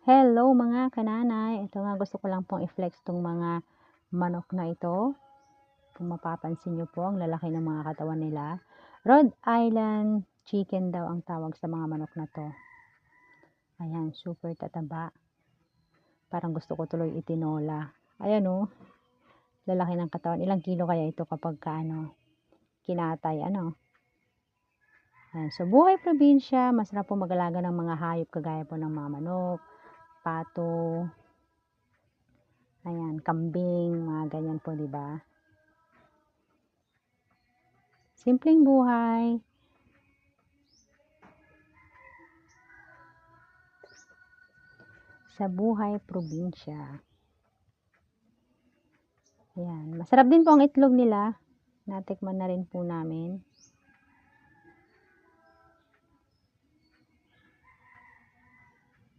Hello mga kananay, ito nga gusto ko lang pong i-flex tong mga manok na ito. Kung mapapansin nyo po, ang lalaki ng mga katawan nila. Rhode Island chicken daw ang tawag sa mga manok na to. Ayan, super tataba. Parang gusto ko tuloy itinola. Ayan o, lalaki ng katawan. Ilang kilo kaya ito kapag kinatay, Ayan, so buhay probinsya, masarap po mag-alaga ng mga hayop kagaya po ng mga manok, pato, ayan, kambing, mga ganyan po, 'di ba? Simpleng buhay. Sa buhay probinsya. Ayan, masarap din po ang itlog nila. Natikman na rin po namin.